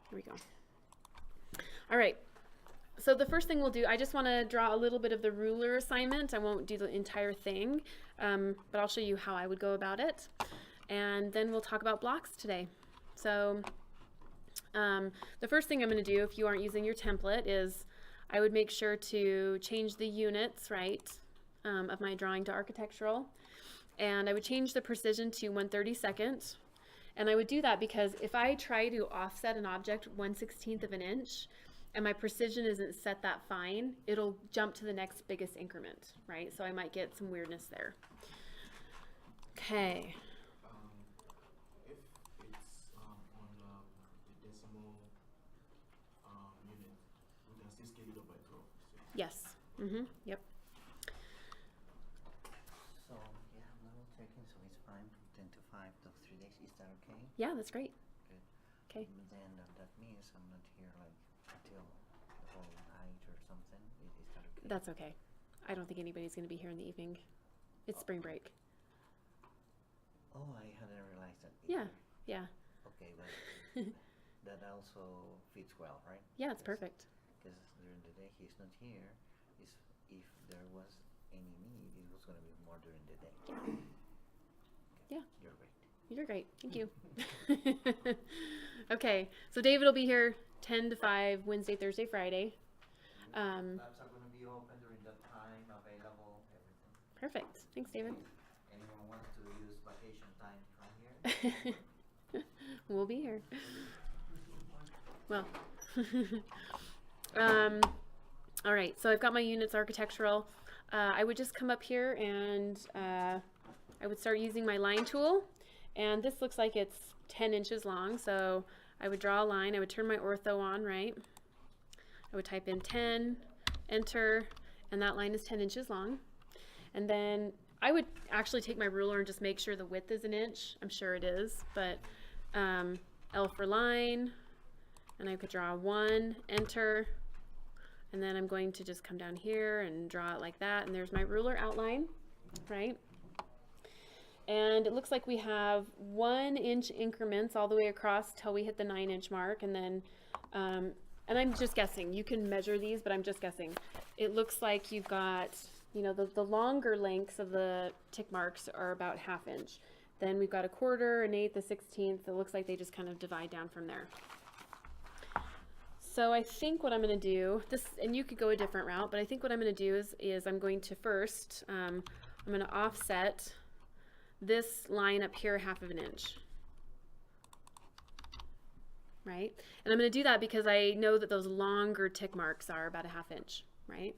There we go. All right. So the first thing we'll do, I just want to draw a little bit of the ruler assignment. I won't do the entire thing, but I'll show you how I would go about it. And then we'll talk about blocks today. So the first thing I'm going to do, if you aren't using your template, is I would make sure to change the units, right, of my drawing to architectural. And I would change the precision to 1/32. And I would do that because if I try to offset an object 1/16 of an inch and my precision isn't set that fine, it'll jump to the next biggest increment, right? So I might get some weirdness there. Okay. If it's on the decimal unit, we can still scale it up by 12. Yes. Yep. So yeah, I'm double checking, so it's fine from 10 to 5 those 3 days. Is that okay? Yeah, that's great. Good. Okay. But then that means I'm not here like until the whole night or something. Is that okay? That's okay. I don't think anybody's going to be here in the evening. It's spring break. Oh, I hadn't realized that. Yeah. Either. Yeah. Okay, but that also fits well, right? Yeah, it's perfect. Because during the day he's not here. If there was any need, it was going to be more during the day. Yeah. You're great. You're great. Thank you. Okay, so David will be here 10 to 5 Wednesday, Thursday, Friday. Labs are going to be open during that time, available, everything. Perfect. Thanks, David. Anyone wants to use vacation time from here? We'll be here. Well, all right, so I've got my units architectural. I would just come up here and I would start using my line tool. And this looks like it's 10 inches long, so I would draw a line. I would turn my ortho on, right? I would type in 10, enter, and that line is 10 inches long. And then I would actually take my ruler and just make sure the width is an inch. I'm sure it is, but L for line, and I could draw 1, enter, and then I'm going to just come down here and draw it like that, and there's my ruler outline, right? And it looks like we have 1 inch increments all the way across till we hit the 9 inch mark, and then, and I'm just guessing, you can measure these, but I'm just guessing. It looks like you've got, you know, the longer lengths of the tick marks are about 1/2 inch. Then we've got 1/4, 1/8, 1/16. It looks like they just kind of divide down from there. So I think what I'm going to do, this, and you could go a different route, but I think what I'm going to do is I'm going to first, I'm going to offset this line up here 1/2 inch. Right? And I'm going to do that because I know that those longer tick marks are about 1/2 inch, right?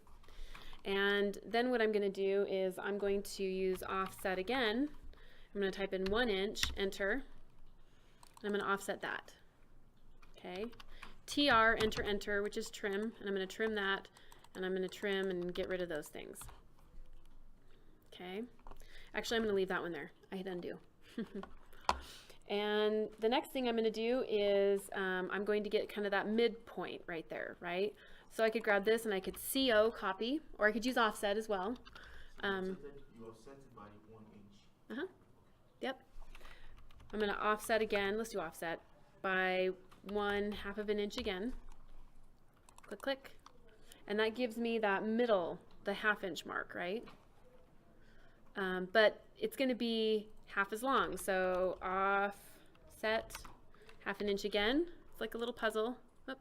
And then what I'm going to do is I'm going to use offset again. I'm going to type in 1 inch, enter, and I'm going to offset that. Okay? TR, enter, enter, which is trim, and I'm going to trim that, and I'm going to trim and get rid of those things. Okay? Actually, I'm going to leave that one there. I hit undo. And the next thing I'm going to do is I'm going to get kind of that midpoint right there, right? So I could grab this and I could CO, copy, or I could use offset as well. You offset it by 1 inch. Yep. I'm going to offset again. Let's do offset by 1/2 inch again. Click, click. And that gives me that middle, the 1/2 inch mark, right? But it's going to be half as long. So offset 1/2 inch again. It's like a little puzzle. Oop.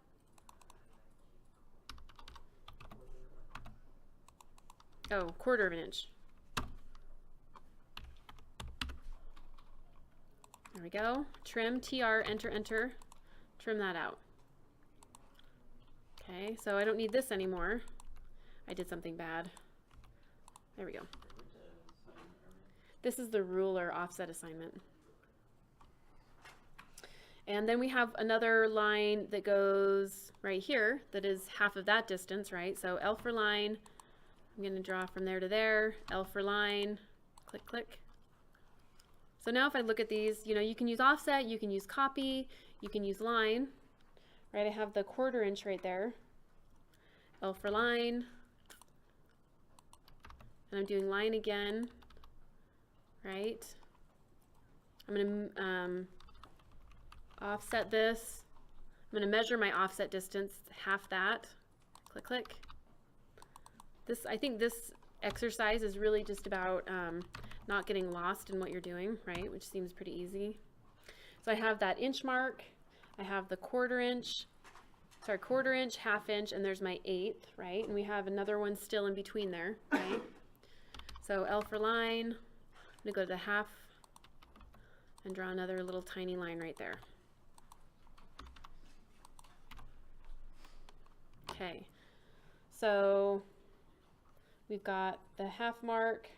Oh, 1/4 inch. There we go. Trim, TR, enter, enter. Trim that out. Okay, so I don't need this anymore. I did something bad. There we go. This is the ruler offset assignment. And then we have another line that goes right here that is half of that distance, right? So L for line, I'm going to draw from there to there, L for line, click, click. So now if I look at these, you know, you can use offset, you can use copy, you can use line, right? I have the 1/4 inch right there, L for line, and I'm doing line again, right? I'm going to offset this. I'm going to measure my offset distance, half that. Click, click. I think this exercise is really just about not getting lost in what you're doing, right? Which seems pretty easy. So I have that inch mark, I have the quarter inch, half inch, and there's my eighth, right? And we have another one still in between there, right? So L for line, I'm gonna go to the half and draw another little tiny line right there. Okay, so we've got the half mark,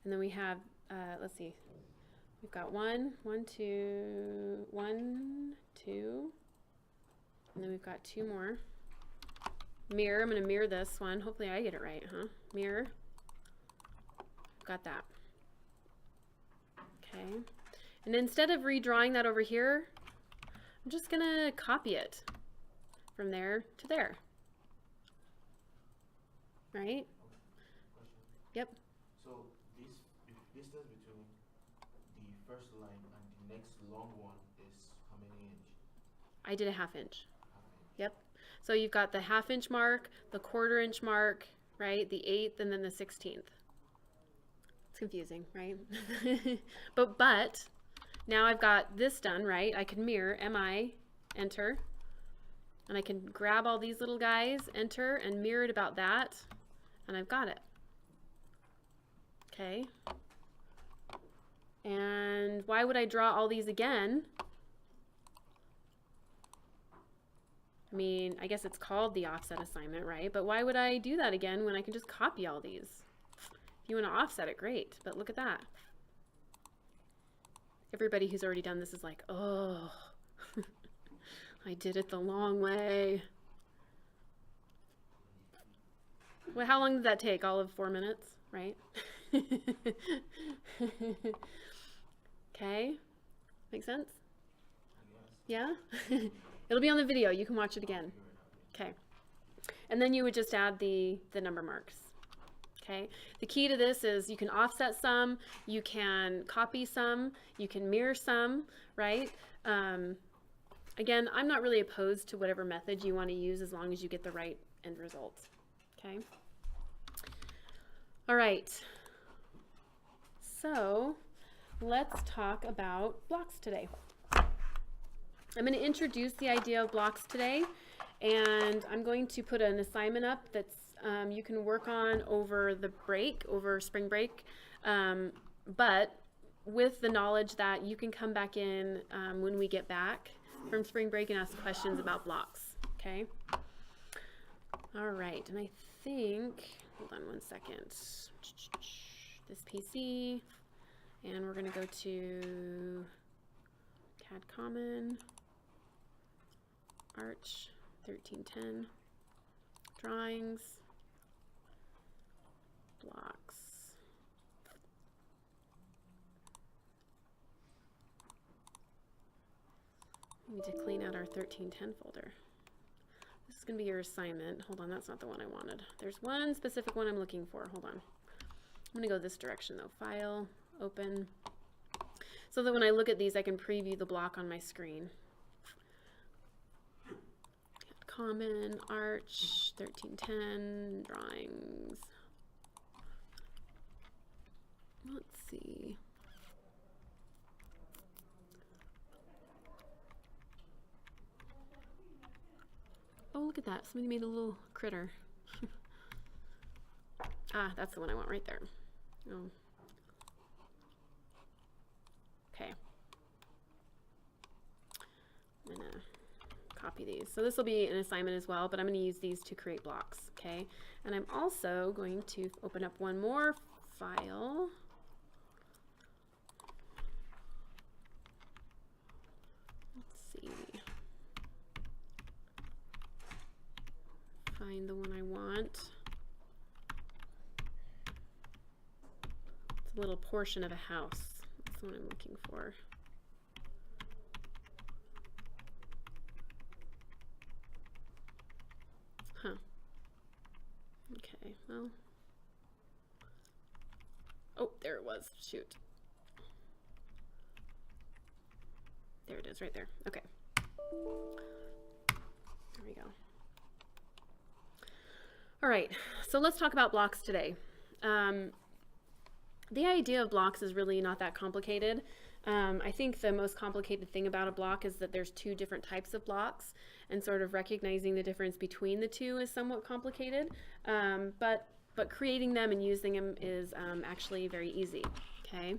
and then we have, let's see, we've got one, two, and then we've got two more. Mirror, I'm going to mirror this one. Hopefully I get it right, huh? Mirror. Got that. Okay. And instead of redrawing that over here, I'm just going to copy it from there to there. Right? Question. Yep. So this distance between the first line and the next long one is how many inch? I did a half inch. Half inch. Yep. So you've got the half inch mark, the quarter inch mark, right? The eighth, and then the 16th. It's confusing, right? but now I've got this done, right? I can mirror, MI, enter, and I can grab all these little guys, enter, and mirror it about that, and I've got it. Okay. And why would I draw all these again? I mean, I guess it's called the offset assignment, right? But why would I do that again when I can just copy all these? If you want to offset it, great. But look at that. Everybody who's already done this is like, oh, I did it the long way. Well, how long did that take? All of 4 minutes, right? Okay. Make sense? Yeah? It'll be on the video. You can watch it again. Okay. And then you would just add the number marks. Okay. The key to this is you can offset some, you can copy some, you can mirror some, right? Again, I'm not really opposed to whatever method you want to use as long as you get the right end result. Okay. All right. So let's talk about blocks today. I'm going to introduce the idea of blocks today, and I'm going to put an assignment up that's you can work on over the break, over spring break, but with the knowledge that you can come back in when we get back from spring break and ask questions about blocks, okay? All right, and I think, hold on one second, this PC, and we're going to go to CAD Common, Arch 1310, Drawings, Blocks. We need to clean out our 1310 folder. This is going to be your assignment. Hold on, that's not the one I wanted. There's one specific one I'm looking for. Hold on. I'm going to go this direction though. File, Open. So that when I look at these, I can preview the block on my screen. Common, Arch, 1310, Drawings. Let's see. Oh, look at that. Somebody made a little critter. Ah, that's the one I want right there. Oh. Okay. I'm gonna copy these. So this will be an assignment as well, but I'm going to use these to create blocks, okay? And I'm also going to open up one more file. Let's see. Find the one I want. It's a little portion of a house. That's the one I'm looking for. Huh. Okay, well. Oh, there it was. Shoot. There it is, right there. Okay. All right, so let's talk about blocks today. The idea of blocks is really not that complicated. I think the most complicated thing about a block is that there's two different types of blocks, and sort of recognizing the difference between the two is somewhat complicated. But creating them and using them is actually very easy. Okay.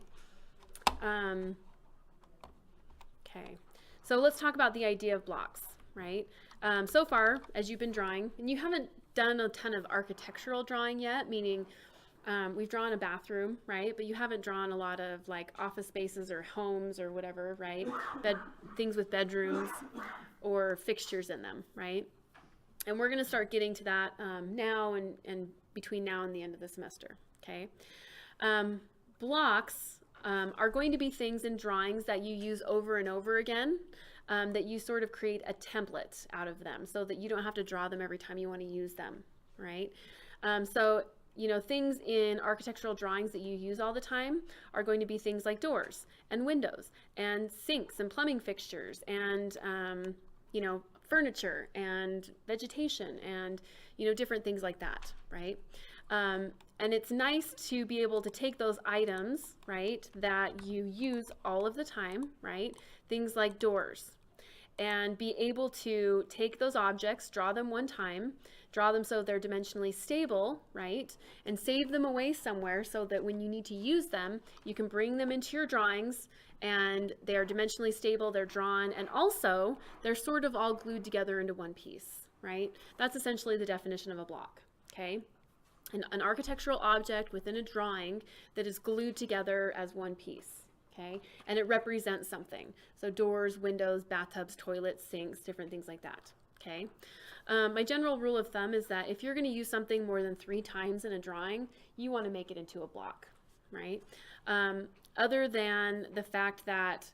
Okay. So let's talk about the idea of blocks, right? So far, as you've been drawing, and you haven't done a ton of architectural drawing yet, meaning we've drawn a bathroom, right? But you haven't drawn a lot of like office spaces or homes or whatever, right? Things with bedrooms or fixtures in them, right? And we're going to start getting to that now and between now and the end of the semester, okay? Blocks are going to be things in drawings that you use over and over again, that you sort of create a template out of them so that you don't have to draw them every time you want to use them, right? So, you know, things in architectural drawings that you use all the time are going to be things like doors and windows and sinks and plumbing fixtures and, you know, furniture and vegetation and, you know, different things like that, right? And it's nice to be able to take those items, right, that you use all of the time, right, things like doors, and be able to take those objects, draw them one time, draw them so they're dimensionally stable, right, and save them away somewhere so that when you need to use them, you can bring them into your drawings and they're dimensionally stable, they're drawn, and also they're sort of all glued together into one piece, right? That's essentially the definition of a block, okay? An architectural object within a drawing that is glued together as one piece, okay? And it represents something. So doors, windows, bathtubs, toilets, sinks, different things like that, okay? My general rule of thumb is that if you're going to use something more than 3 times in a drawing, you want to make it into a block, right? Other than the fact that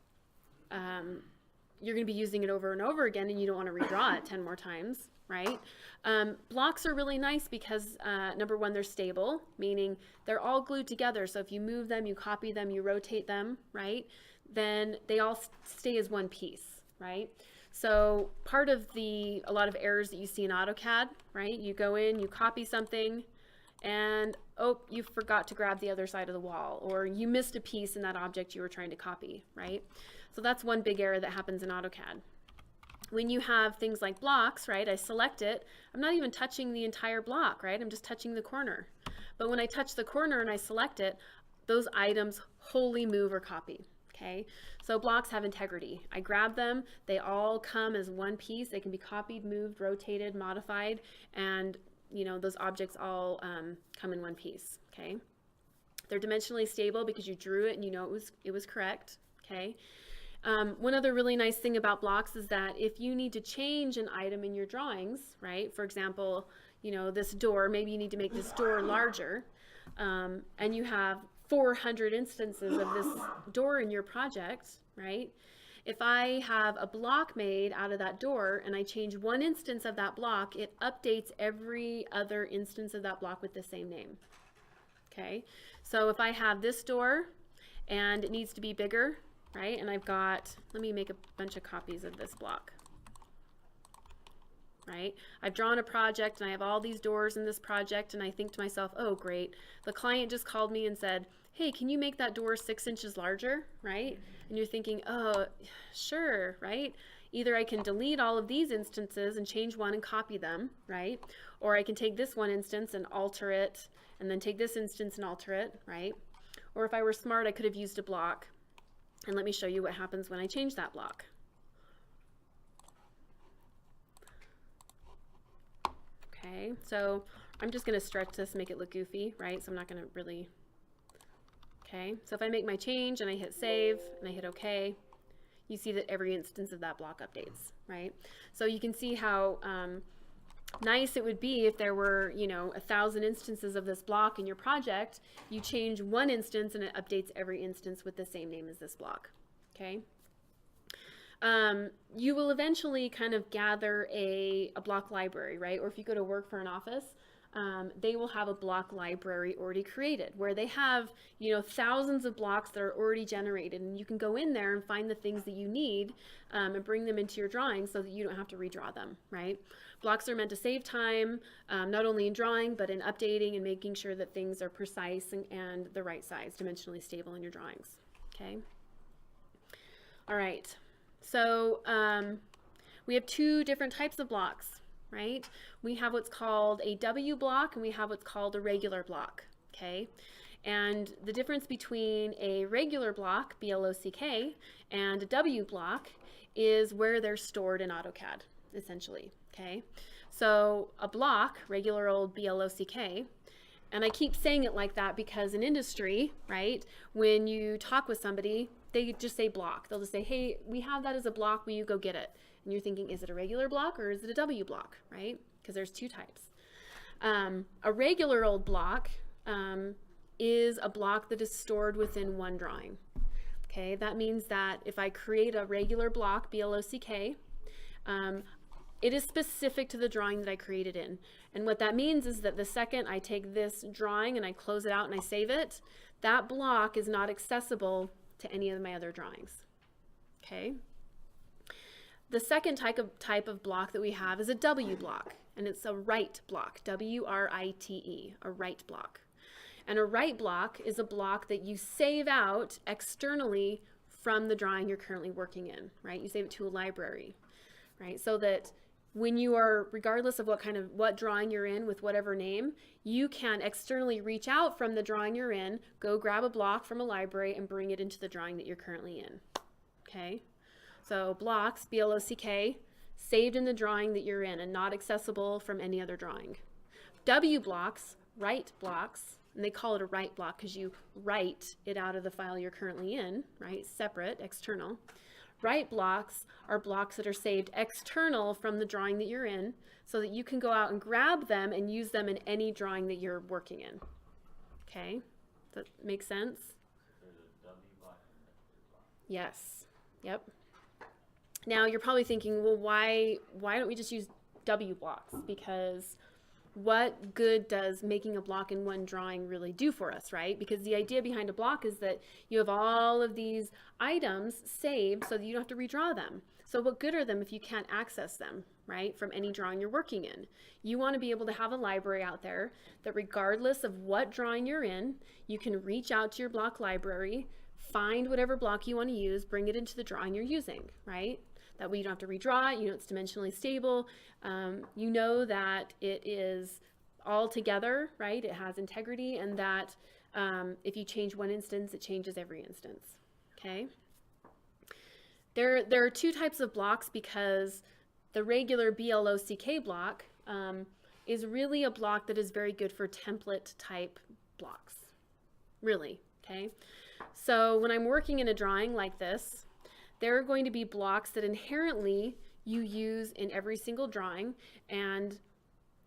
you're going to be using it over and over again and you don't want to redraw it 10 more times, right? Blocks are really nice because number one, they're stable, meaning they're all glued together. So if you move them, you copy them, you rotate them, right? Then they all stay as one piece, right? So part of a lot of errors that you see in AutoCAD, right? You go in, you copy something, and oh, you forgot to grab the other side of the wall, or you missed a piece in that object you were trying to copy, right? So that's one big error that happens in AutoCAD. When you have things like blocks, right, I select it, I'm not even touching the entire block, right? I'm just touching the corner. But when I touch the corner and I select it, those items wholly move or copy, okay? So blocks have integrity. I grab them, they all come as one piece. They can be copied, moved, rotated, modified, and you know, those objects all come in one piece, okay? They're dimensionally stable because you drew it and you know it was correct, okay? One other really nice thing about blocks is that if you need to change an item in your drawings, right? For example, you know, this door, maybe you need to make this door larger, and you have 400 instances of this door in your project, right? If I have a block made out of that door and I change one instance of that block, it updates every other instance of that block with the same name, okay? So if I have this door and it needs to be bigger, right? And I've got, let me make a bunch of copies of this block, right? I've drawn a project and I have all these doors in this project and I think to myself, oh great, the client just called me and said, hey, can you make that door 6 inches larger, right? And you're thinking, oh, sure, right? Either I can delete all of these instances and change one and copy them, right? Or I can take this one instance and alter it, and then take this instance and alter it, right? Or if I were smart, I could have used a block. And let me show you what happens when I change that block. Okay, so I'm just going to stretch this, make it look goofy, right? So I'm not going to really... Okay, so if I make my change and I hit save and I hit OK, you see that every instance of that block updates, right? So you can see how nice it would be if there were, you know, 1,000 instances of this block in your project. You change one instance and it updates every instance with the same name as this block, okay? You will eventually kind of gather a block library, right? Or if you go to work for an office, they will have a block library already created where they have, thousands of blocks that are already generated, and you can go in there and find the things that you need and bring them into your drawing so that you don't have to redraw them, right? Blocks are meant to save time, not only in drawing, but in updating and making sure that things are precise and the right size, dimensionally stable in your drawings, okay? All right, so we have two different types of blocks, right? We have what's called a W block and we have what's called a regular block, okay? And the difference between a regular block, BLOCK, and a W block is where they're stored in AutoCAD, essentially, okay? So a block, regular old BLOCK, and I keep saying it like that because in industry, right, when you talk with somebody, they just say block. They'll just say, hey, we have that as a block, will you go get it? And you're thinking, is it a regular block or is it a W block, right? Because there's two types. A regular old block is a block that is stored within one drawing. Okay, that means that if I create a regular block, BLOCK, it is specific to the drawing that I created in. And what that means is that the second I take this drawing and I close it out and I save it, that block is not accessible to any of my other drawings. Okay. The second type of block that we have is a W block, and it's a write block, W-R-I-T-E, a write block. And a write block is a block that you save out externally from the drawing you're currently working in, right? You save it to a library, right? So that when you are, regardless of what drawing you're in with whatever name, you can externally reach out from the drawing you're in, go grab a block from a library and bring it into the drawing that you're currently in, okay? So blocks, BLOCK, saved in the drawing that you're in and not accessible from any other drawing. W blocks, write blocks, and they call it a write block because you write it out of the file you're currently in, right? Separate, external. Write blocks are blocks that are saved external from the drawing that you're in so that you can go out and grab them and use them in any drawing that you're working in. Okay? Does that make sense? There's a W block and a W block. Yes. Yep. Now you're probably thinking, well, why don't we just use W blocks? Because what good does making a block in one drawing really do for us, right? Because the idea behind a block is that you have all of these items saved so that you don't have to redraw them. So what good are them if you can't access them, right, from any drawing you're working in? You want to be able to have a library out there that regardless of what drawing you're in, you can reach out to your block library, find whatever block you want to use, bring it into the drawing you're using, right? That way you don't have to redraw it, you know it's dimensionally stable, you know that it is all together, right? It has integrity, and that if you change one instance, it changes every instance, okay? There are two types of blocks because the regular BLOCK block is really a block that is very good for template type blocks, really, okay? So when I'm working in a drawing like this, there are going to be blocks that inherently you use in every single drawing and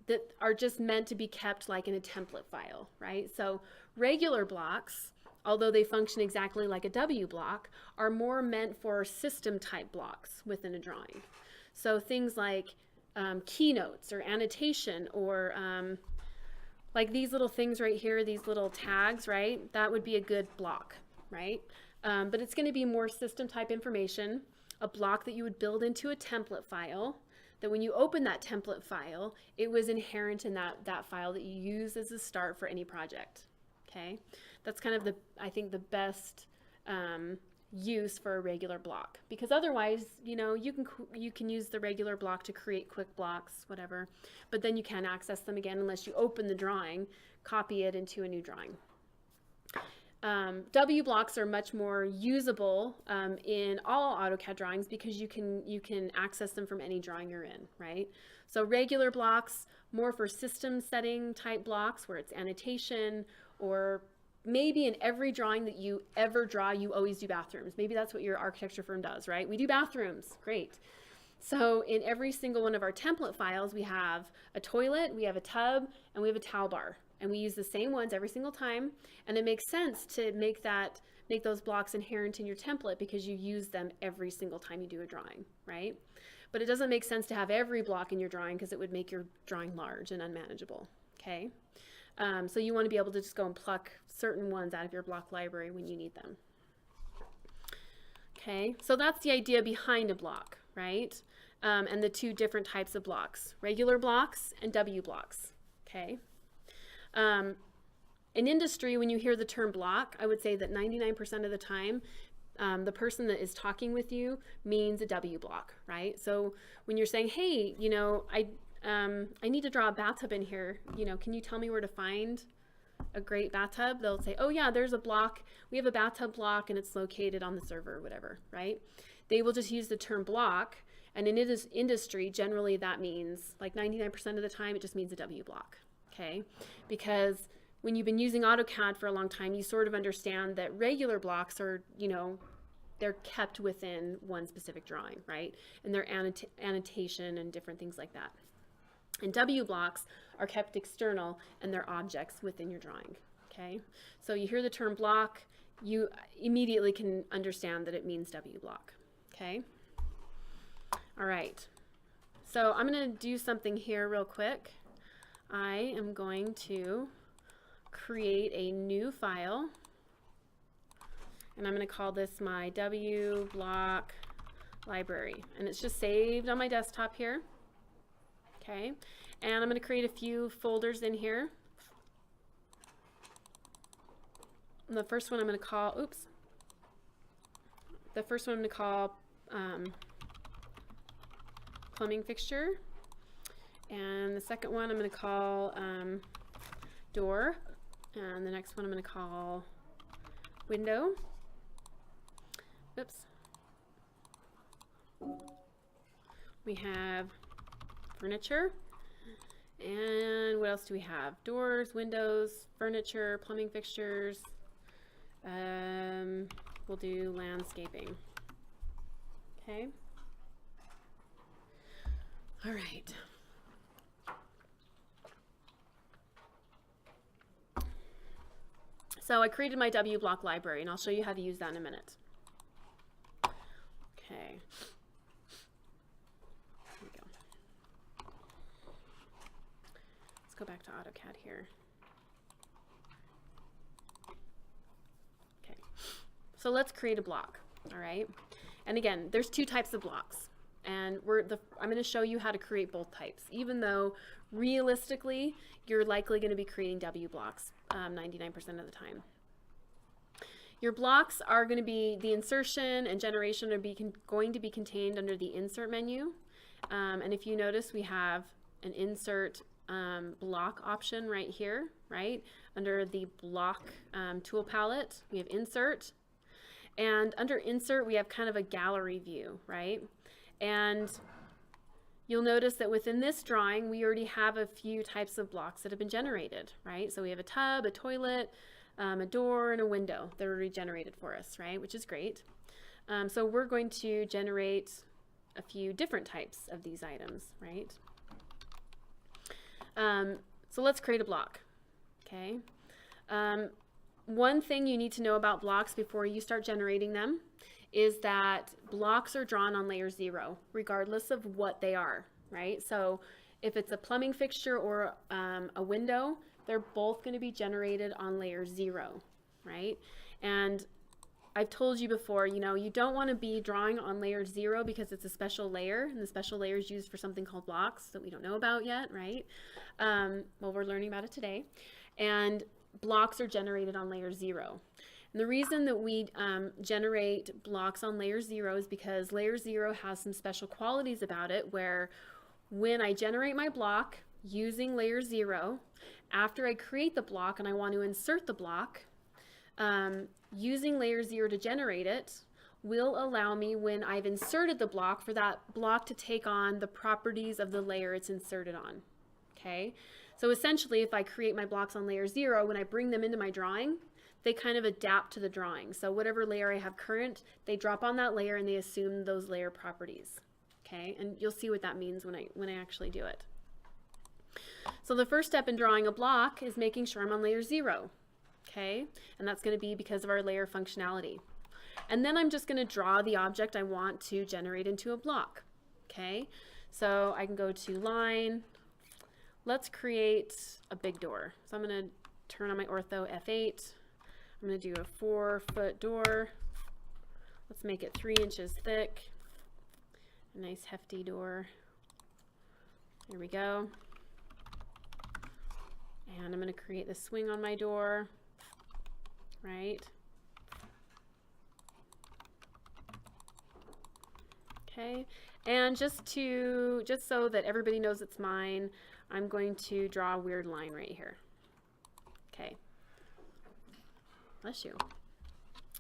that are just meant to be kept like in a template file, right? So regular blocks, although they function exactly like a W block, are more meant for system type blocks within a drawing. So things like keynotes or annotation or like these little things right here, these little tags, right? That would be a good block, right? But it's going to be more system type information, a block that you would build into a template file, that when you open that template file, it was inherent in that file that you use as a start for any project, okay? That's kind of I think the best use for a regular block, because otherwise, you know, you can use the regular block to create quick blocks, whatever, but then you can't access them again unless you open the drawing, copy it into a new drawing. W blocks are much more usable in all AutoCAD drawings because you can access them from any drawing you're in, right? So regular blocks, more for system setting type blocks where it's annotation, or maybe in every drawing that you ever draw, you always do bathrooms. Maybe that's what your architecture firm does, right? We do bathrooms, great. So in every single one of our template files, we have a toilet, we have a tub, and we have a towel bar. And we use the same ones every single time, and it makes sense to make those blocks inherent in your template because you use them every single time you do a drawing, right? But it doesn't make sense to have every block in your drawing because it would make your drawing large and unmanageable, okay? So you want to be able to just go and pluck certain ones out of your block library when you need them. Okay, so that's the idea behind a block, right? And the two different types of blocks, regular blocks and W blocks, okay? In industry, when you hear the term block, I would say that 99% of the time, the person that is talking with you means a W block, right? So when you're saying, hey, you know, I need to draw a bathtub in here, you know, can you tell me where to find a great bathtub? They'll say, oh yeah, there's a block, we have a bathtub block and it's located on the server or whatever, right? They will just use the term block, and in industry, generally that means, like 99% of the time, it just means a W block, okay? Because when you've been using AutoCAD for a long time, you sort of understand that regular blocks are, you know, they're kept within one specific drawing, right? And their annotation and different things like that. And W blocks are kept external and they're objects within your drawing, okay? So you hear the term block, you immediately can understand that it means W block, okay? All right, so I'm gonna do something here real quick. I am going to create a new file, and I'm going to call this my W block library, and it's just saved on my desktop here, okay? And I'm going to create a few folders in here. And the first one I'm going to call, plumbing fixture, and the second one I'm going to call door. And the next one I'm going to call window. Oops. We have furniture. And what else do we have? Doors, windows, furniture, plumbing fixtures. We'll do landscaping. Okay. All right. So I created my W block library, and I'll show you how to use that in a minute. Okay. Here we go. Let's go back to AutoCAD here. Okay. So let's create a block, all right? And again, there's two types of blocks, and I'm going to show you how to create both types, even though realistically, you're likely going to be creating W blocks 99% of the time. Your blocks are going to be, the insertion and generation are going to be contained under the insert menu. And if you notice, we have an insert block option right here, right? Under the block tool palette, we have insert. And under insert, we have kind of a gallery view, right? And you'll notice that within this drawing, we already have a few types of blocks that have been generated, right? So we have a tub, a toilet, a door, and a window that are already generated for us, right? Which is great. So we're going to generate a few different types of these items, right? So let's create a block, okay? One thing you need to know about blocks before you start generating them is that blocks are drawn on layer 0, regardless of what they are, right? So if it's a plumbing fixture or a window, they're both going to be generated on layer 0, right? And I've told you before, you know, you don't want to be drawing on layer 0 because it's a special layer, and the special layer is used for something called blocks that we don't know about yet, right? Well, we're learning about it today. And blocks are generated on layer 0. And the reason that we generate blocks on layer 0 is because layer 0 has some special qualities about it where when I generate my block using layer 0, after I create the block and I want to insert the block, using layer 0 to generate it will allow me, when I've inserted the block, for that block to take on the properties of the layer it's inserted on, okay? So essentially, if I create my blocks on layer 0, when I bring them into my drawing, they kind of adapt to the drawing. So whatever layer I have current, they drop on that layer and they assume those layer properties, okay? And you'll see what that means when I actually do it. So the first step in drawing a block is making sure I'm on layer 0, okay? And that's going to be because of our layer functionality. And then I'm just going to draw the object I want to generate into a block, okay? So I can go to line, let's create a big door. So I'm going to turn on my ortho F8. I'm going to do a 4-foot door. Let's make it 3 inches thick. A nice hefty door. There we go. And I'm going to create the swing on my door, right? Okay, and just so that everybody knows it's mine, I'm going to draw a weird line right here. Okay. Bless you.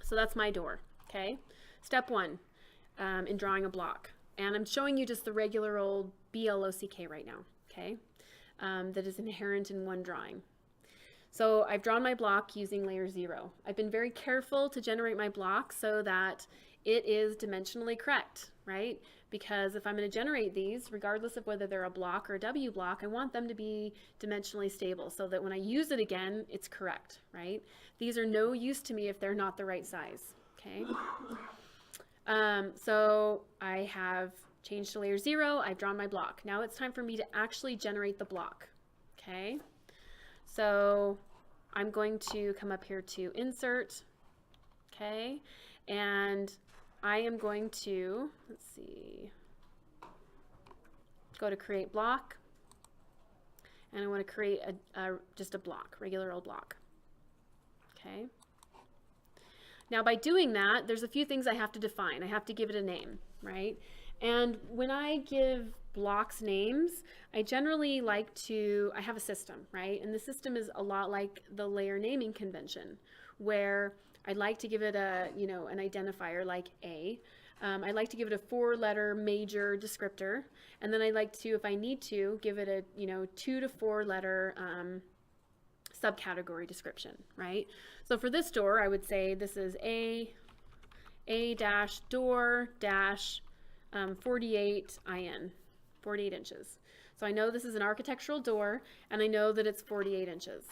So that's my door. Okay. Step 1 in drawing a block, and I'm showing you just the regular old BLOCK right now. Okay. That is inherent in one drawing. So I've drawn my block using layer 0. I've been very careful to generate my block so that it is dimensionally correct, right? Because if I'm going to generate these, regardless of whether they're a block or a W block, I want them to be dimensionally stable so that when I use it again, it's correct, right? These are no use to me if they're not the right size, okay? So I have changed to layer 0. I've drawn my block. Now it's time for me to actually generate the block, okay? So I'm going to come up here to insert, okay? And I am going to, let's see, go to create block, and I want to create just a block, regular old block. Okay. Now by doing that, there's a few things I have to define. I have to give it a name, right? And when I give blocks names, I generally like to, I have a system, right? And the system is a lot like the layer naming convention, where I'd like to give it a, an identifier like A. I'd like to give it a 4-letter major descriptor, and then I'd like to, if I need to, give it a 2 to 4-letter subcategory description, right? So for this door, I would say this is A-door-48 IN, 48 inches. So I know this is an architectural door, and I know that it's 48 inches.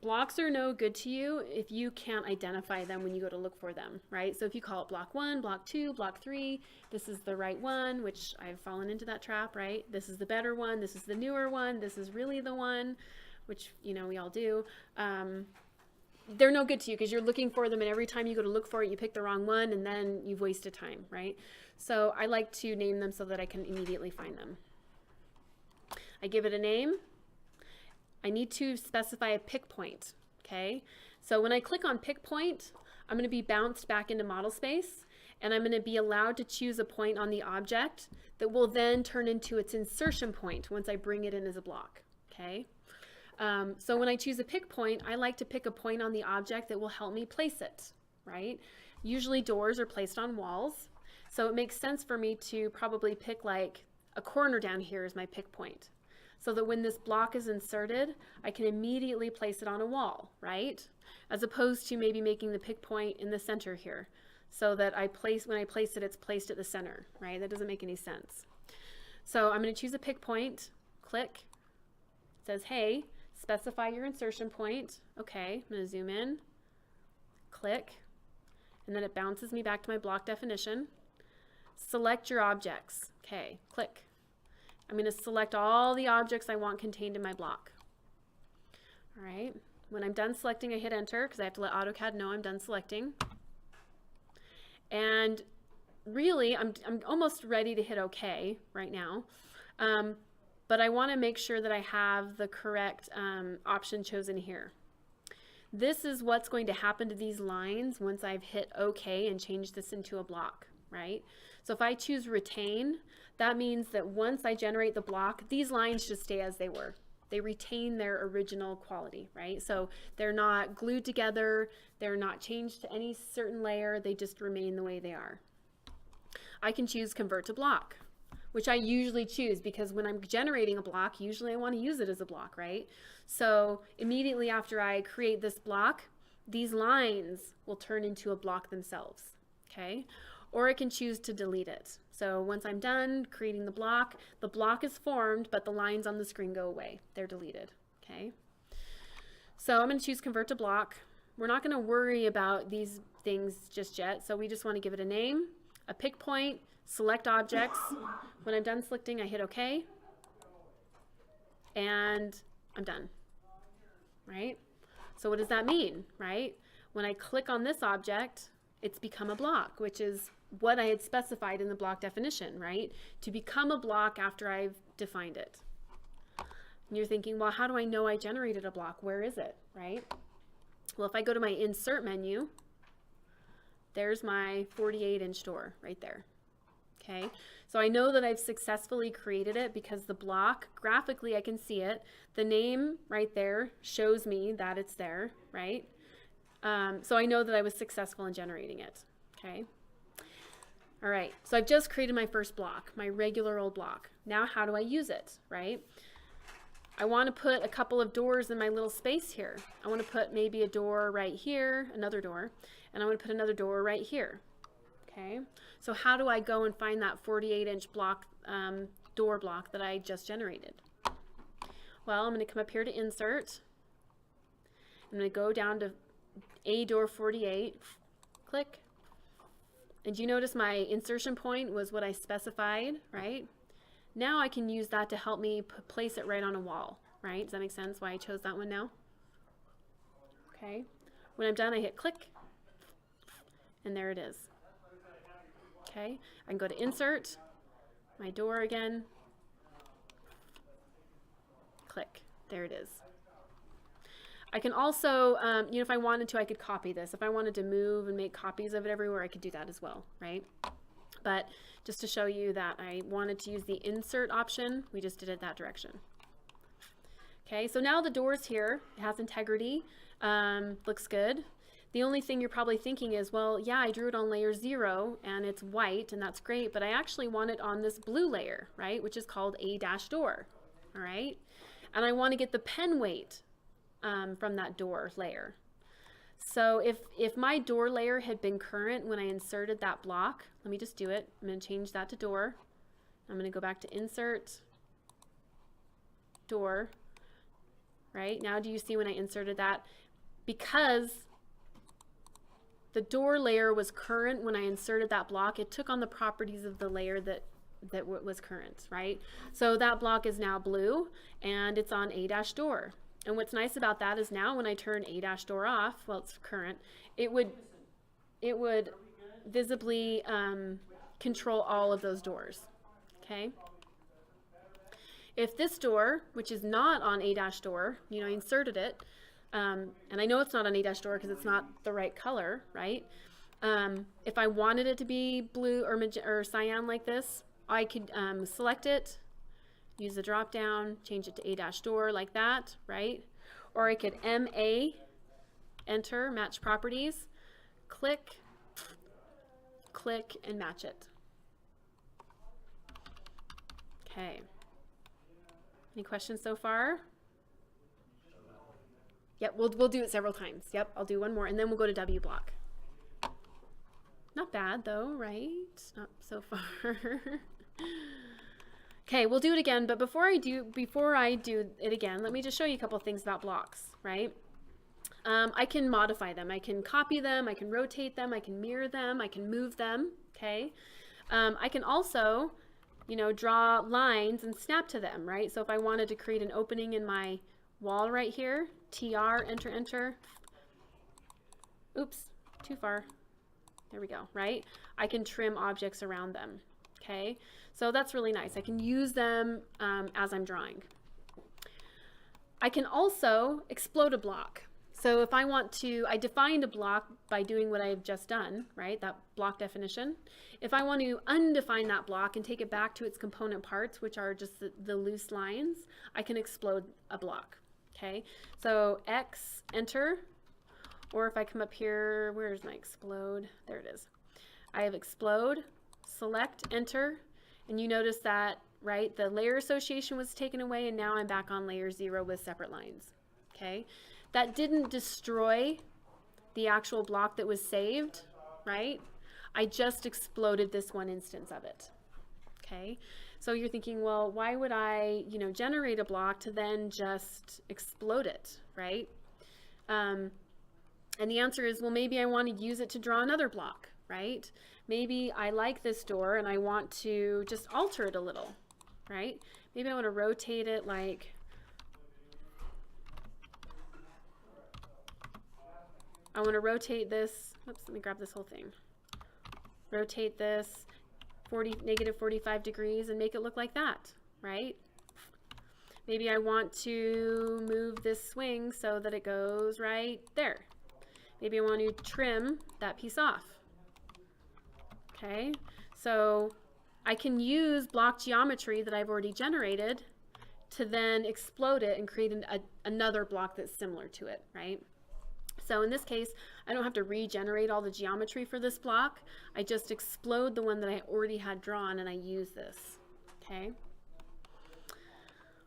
Blocks are no good to you if you can't identify them when you go to look for them, right? So if you call it block 1, block 2, block 3, this is the right one, which I've fallen into that trap, right? This is the better one, this is the newer one, this is really the one, which, we all do. They're no good to you because you're looking for them, and every time you go to look for it, you pick the wrong one, and then you've wasted time, right? So I like to name them so that I can immediately find them. I give it a name. I need to specify a pick point, okay? So when I click on pick point, I'm going to be bounced back into model space, and I'm going to be allowed to choose a point on the object that will then turn into its insertion point once I bring it in as a block, okay? So when I choose a pick point, I like to pick a point on the object that will help me place it, right? Usually doors are placed on walls, so it makes sense for me to probably pick like a corner down here as my pick point, so that when this block is inserted, I can immediately place it on a wall, right? As opposed to maybe making the pick point in the center here, so that when I place it, it's placed at the center, right? That doesn't make any sense. So I'm going to choose a pick point, click, it says, hey, specify your insertion point. Okay, I'm going to zoom in, click, and then it bounces me back to my block definition. Select your objects. Okay, click. I'm going to select all the objects I want contained in my block. All right, when I'm done selecting, I hit enter because I have to let AutoCAD know I'm done selecting. And really, I'm almost ready to hit OK right now. But I want to make sure that I have the correct option chosen here. This is what's going to happen to these lines once I've hit OK and changed this into a block, right? So if I choose retain, that means that once I generate the block, these lines just stay as they were. They retain their original quality, right? So they're not glued together, they're not changed to any certain layer, they just remain the way they are. I can choose convert to block, which I usually choose because when I'm generating a block, usually I want to use it as a block, right? So immediately after I create this block, these lines will turn into a block themselves, okay? Or I can choose to delete it. So once I'm done creating the block is formed, but the lines on the screen go away. They're deleted, okay? So I'm going to choose convert to block. We're not going to worry about these things just yet, so we just want to give it a name, a pick point, select objects. When I'm done selecting, I hit OK. and I'm done, right? So what does that mean, right? When I click on this object, it's become a block, which is what I had specified in the block definition, right? To become a block after I've defined it. And you're thinking, well, how do I know I generated a block? Where is it, right? Well, if I go to my insert menu, there's my 48-inch door right there. Okay, so I know that I've successfully created it because the block, graphically I can see it. The name right there shows me that it's there, right? So I know that I was successful in generating it, okay? All right, so I've just created my first block, my regular old block. Now how do I use it, right? I want to put a couple of doors in my little space here. I want to put maybe a door right here, another door, and I want to put another door right here. Okay, so how do I go and find that 48-inch block, door block that I just generated? Well, I'm going to come up here to insert. I'm going to go down to a door 48, click. And you notice my insertion point was what I specified, right? Now I can use that to help me place it right on a wall, right? Does that make sense why I chose that one now? Okay, when I'm done, I hit click, and there it is. Okay, I can go to insert, my door again, click, there it is. I can also, you know, if I wanted to, I could copy this. If I wanted to move and make copies of it everywhere, I could do that as well, right? But just to show you that I wanted to use the insert option, we just did it that direction. Okay, so now the door's here, it has integrity, looks good. The only thing you're probably thinking is, well, yeah, I drew it on layer 0 and it's white and that's great, but I actually want it on this blue layer, right, which is called A-door, all right? And I want to get the pen weight from that door layer. So if my door layer had been current when I inserted that block, let me just do it. I'm going to change that to door. I'm going to go back to insert, door, right? Now do you see when I inserted that? Because the door layer was current when I inserted that block, it took on the properties of the layer that was current, right? So that block is now blue and it's on A-door. And what's nice about that is now when I turn A-door off, well, it's current, it would visibly control all of those doors, okay? If this door, which is not on A-door, you know, I inserted it, and I know it's not on A-door because it's not the right color, right? If I wanted it to be blue or cyan like this, I could select it, use the drop down, change it to A-door like that, right? Or I could MA, enter, match properties, click, click, and match it. Okay. Any questions so far? Yep, we'll do it several times. Yep, I'll do one more, and then we'll go to W block. Not bad though, right? Not so far. Okay, we'll do it again, but before I do it again, let me just show you a couple of things about blocks, right? I can modify them. I can copy them, I can rotate them, I can mirror them, I can move them, okay? I can also, you know, draw lines and snap to them, right? So if I wanted to create an opening in my wall right here, TR, enter, enter. Oops, too far. There we go, right? I can trim objects around them, okay? So that's really nice. I can use them as I'm drawing. I can also explode a block. So if I want to, I defined a block by doing what I've just done, right? That block definition. If I want to undefine that block and take it back to its component parts, which are just the loose lines, I can explode a block, okay? So X, enter, or if I come up here, where's my explode? There it is. I have explode, select, enter, and you notice that, right, the layer association was taken away and now I'm back on layer 0 with separate lines, okay? That didn't destroy the actual block that was saved, right? I just exploded this one instance of it, okay? So you're thinking, well, why would I, you know, generate a block to then just explode it, right? And the answer is, well, maybe I want to use it to draw another block, right? Maybe I like this door and I want to just alter it a little, right? Maybe I want to rotate it like I want to rotate this. Oops, let me grab this whole thing. Rotate this negative 45 degrees and make it look like that, right? Maybe I want to move this swing so that it goes right there. Maybe I want to trim that piece off. Okay, so I can use block geometry that I've already generated to then explode it and create another block that's similar to it, right? So in this case, I don't have to regenerate all the geometry for this block. I just explode the one that I already had drawn and I use this, okay?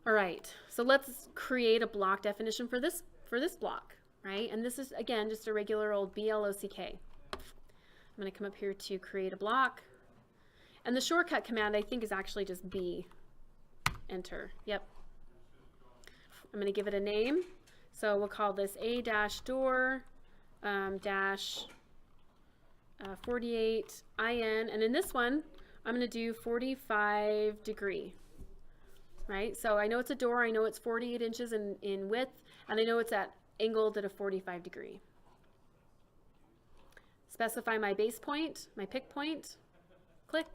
All right, so let's create a block definition for this block, right? And this is, again, just a regular old BLOCK. I'm going to come up here to create a block. And the shortcut command, I think, is actually just B. Enter. Yep. I'm going to give it a name. So we'll call this A-door dash 48 IN. And in this one, I'm going to do 45 degree. Right? So I know it's a door. I know it's 48 inches in width. And I know it's angled at a 45 degree. Specify my base point, my pick point, click,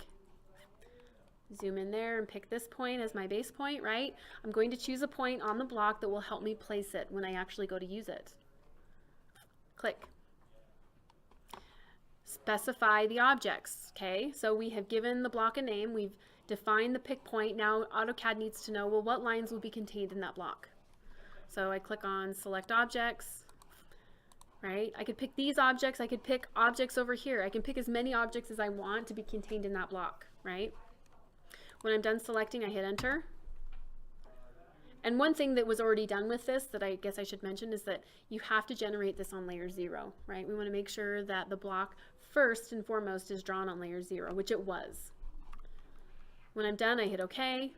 zoom in there and pick this point as my base point, right? I'm going to choose a point on the block that will help me place it when I actually go to use it. Click. Specify the objects, okay? So we have given the block a name, we've defined the pick point, now AutoCAD needs to know, well, what lines will be contained in that block? So I click on select objects. Right? I could pick these objects, I could pick objects over here. I can pick as many objects as I want to be contained in that block, right? When I'm done selecting, I hit enter. And one thing that was already done with this that I guess I should mention is that you have to generate this on layer 0, right? We want to make sure that the block first and foremost is drawn on layer 0, which it was. When I'm done, I hit OK.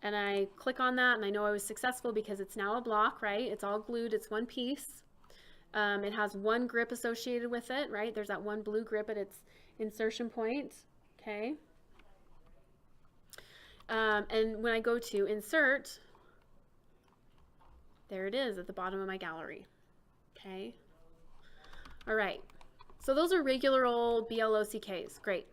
And I click on that and I know I was successful because it's now a block, right? It's all glued, it's one piece. It has one grip associated with it, right? There's that one blue grip at its insertion point, okay? And when I go to insert, there it is at the bottom of my gallery, okay? All right, so those are regular old BLOCKs, great.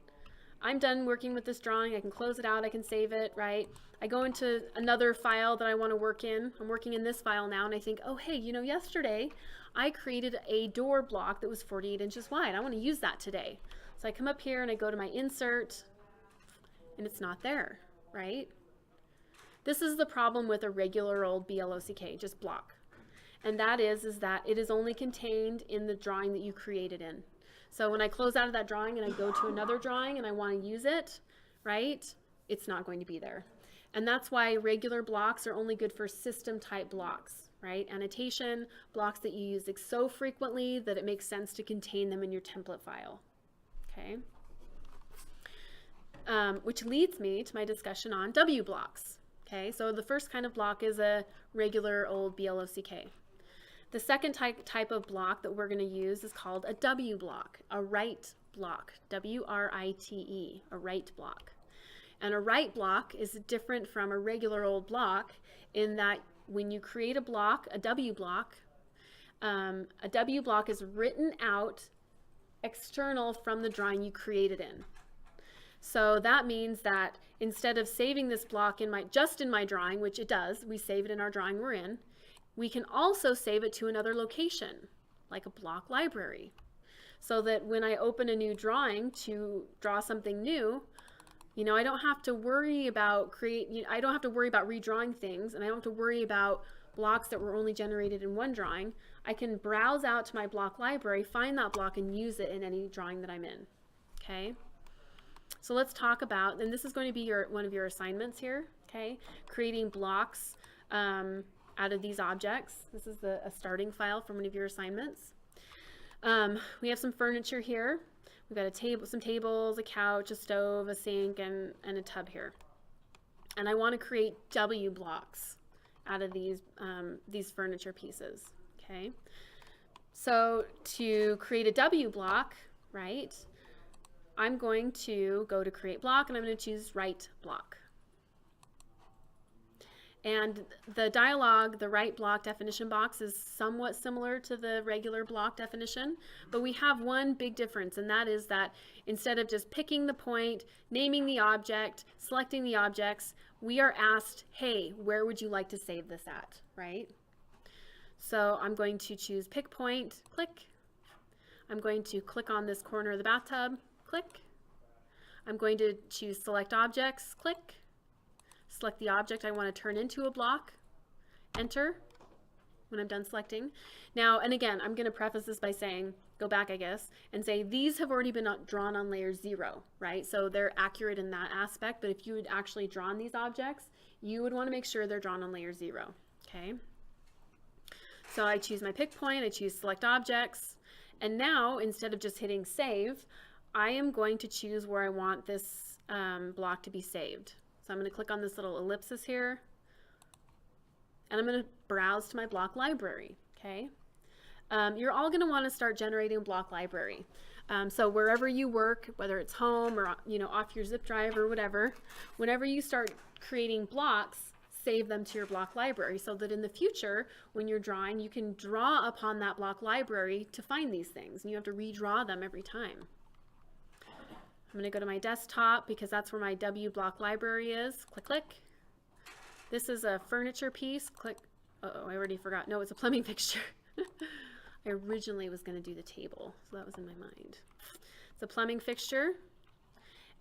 I'm done working with this drawing. I can close it out, I can save it, right? I go into another file that I want to work in. I'm working in this file now and I think, oh, hey, you know, yesterday I created a door block that was 48 inches wide. I want to use that today. So I come up here and I go to my insert and it's not there, right? This is the problem with a regular old BLOCK, just block. And that is that it is only contained in the drawing that you created in. So when I close out of that drawing and I go to another drawing and I want to use it, right, it's not going to be there. And that's why regular blocks are only good for system type blocks, right? Annotation, blocks that you use so frequently that it makes sense to contain them in your template file, okay? Which leads me to my discussion on W blocks, okay? So the first kind of block is a regular old BLOCK. The second type of block that we're going to use is called a W block, a right block, W-R-I-T-E, a right block. And a right block is different from a regular old block in that when you create a block, a W block is written out external from the drawing you created in. So that means that instead of saving this block just in my drawing, which it does, we save it in our drawing we're in, we can also save it to another location, like a block library, so that when I open a new drawing to draw something new, you know, I don't have to worry about redrawing things, and I don't have to worry about blocks that were only generated in one drawing. I can browse out to my block library, find that block, and use it in any drawing that I'm in, okay? So let's talk about, and this is going to be one of your assignments here, okay? Creating blocks out of these objects. This is a starting file for one of your assignments. We have some furniture here. We've got some tables, a couch, a stove, a sink, and a tub here. And I want to create W blocks out of these furniture pieces, okay? So to create a W block, right, I'm going to go to create block and I'm going to choose right block. And the dialog, the right block definition box, is somewhat similar to the regular block definition, but we have one big difference, and that is that instead of just picking the point, naming the object, selecting the objects, we are asked, hey, where would you like to save this at, right? So I'm going to choose pick point, click. I'm going to click on this corner of the bathtub, click. I'm going to choose select objects, click. Select the object I want to turn into a block, enter when I'm done selecting. Now, and again, I'm going to preface this by saying, go back I guess, and say these have already been drawn on layer 0, right? So they're accurate in that aspect, but if you had actually drawn these objects, you would want to make sure they're drawn on layer 0, okay? So I choose my pick point, I choose select objects, and now instead of just hitting save, I am going to choose where I want this block to be saved. So I'm going to click on this little ellipsis here, and I'm going to browse to my block library, okay? You're all going to want to start generating a block library. So wherever you work, whether it's home or off your zip drive or whatever, whenever you start creating blocks, save them to your block library so that in the future, when you're drawing, you can draw upon that block library to find these things, and you have to redraw them every time. I'm going to go to my desktop because that's where my wblock library is. Click, click. This is a furniture piece. Click. Uh-oh, I already forgot. No, it's a plumbing fixture. I originally was going to do the table, so that was in my mind. It's a plumbing fixture,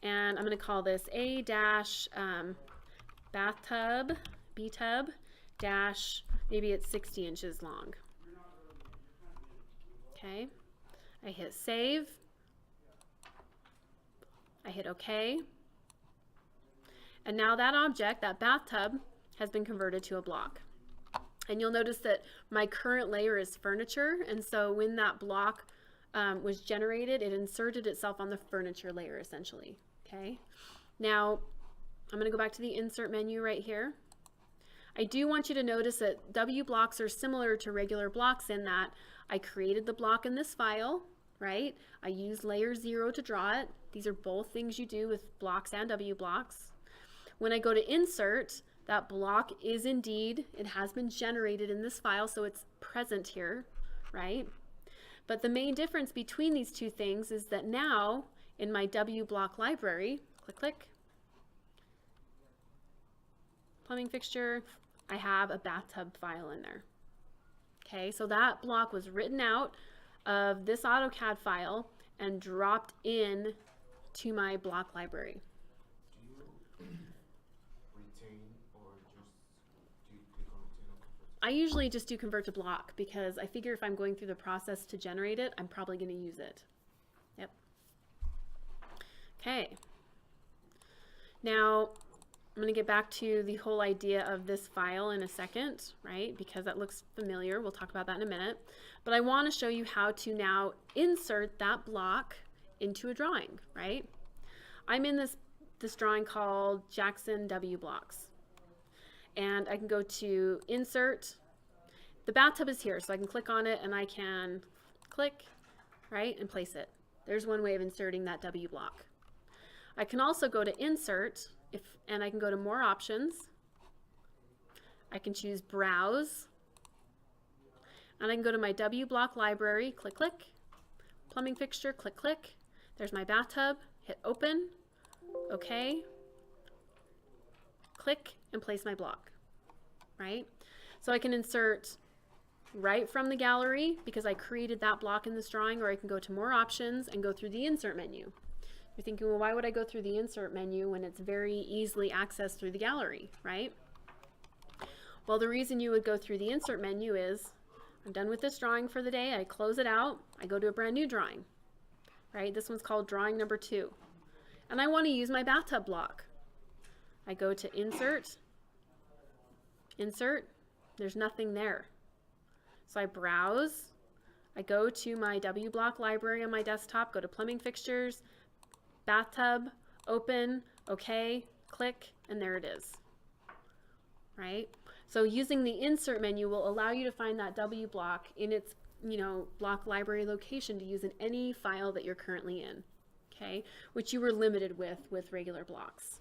and I'm going to call this A-bathtub, B-tub, dash, maybe it's 60 inches long. Okay. I hit save. I hit OK, and now that object, that bathtub, has been converted to a block. And you'll notice that my current layer is furniture, and so when that block was generated, it inserted itself on the furniture layer essentially. Okay. Now I'm going to go back to the insert menu right here. I do want you to notice that wblocks are similar to regular blocks in that I created the block in this file, right? I used layer 0 to draw it. These are both things you do with blocks and wblocks. When I go to insert, that block is indeed, it has been generated in this file, so it's present here, right? But the main difference between these two things is that now in my wblock library, click, click, plumbing fixture, I have a bathtub file in there. Okay, so that block was written out of this AutoCAD file and dropped in to my block library. Do you retain or just do you click on retain or convert? I usually just do convert to block because I figure if I'm going through the process to generate it, I'm probably going to use it. Yep. Okay. Now, I'm going to get back to the whole idea of this file in a second, right? Because that looks familiar. We'll talk about that in a minute. But I want to show you how to now insert that block into a drawing, right? I'm in this drawing called Jackson wblocks. And I can go to insert. The bathtub is here, so I can click on it and I can click, right, and place it. There's one way of inserting that wblock. I can also go to insert and I can go to more options. I can choose browse. And I can go to my wblock library, click, click, plumbing fixture, click, click. There's my bathtub, hit open, okay, click, and place my block, right? So I can insert right from the gallery because I created that block in this drawing, or I can go to more options and go through the insert menu. You're thinking, well, why would I go through the insert menu when it's very easily accessed through the gallery, right? Well, the reason you would go through the insert menu is I'm done with this drawing for the day. I close it out. I go to a brand new drawing, right? This one's called drawing number 2. And I want to use my bathtub block. I go to insert, insert, there's nothing there. So I browse, I go to my wblock library on my desktop, go to plumbing fixtures, bathtub, open, okay, click, and there it is, right? So using the insert menu will allow you to find that wblock in its, block library location to use in any file that you're currently in, okay? Which you were limited with regular blocks.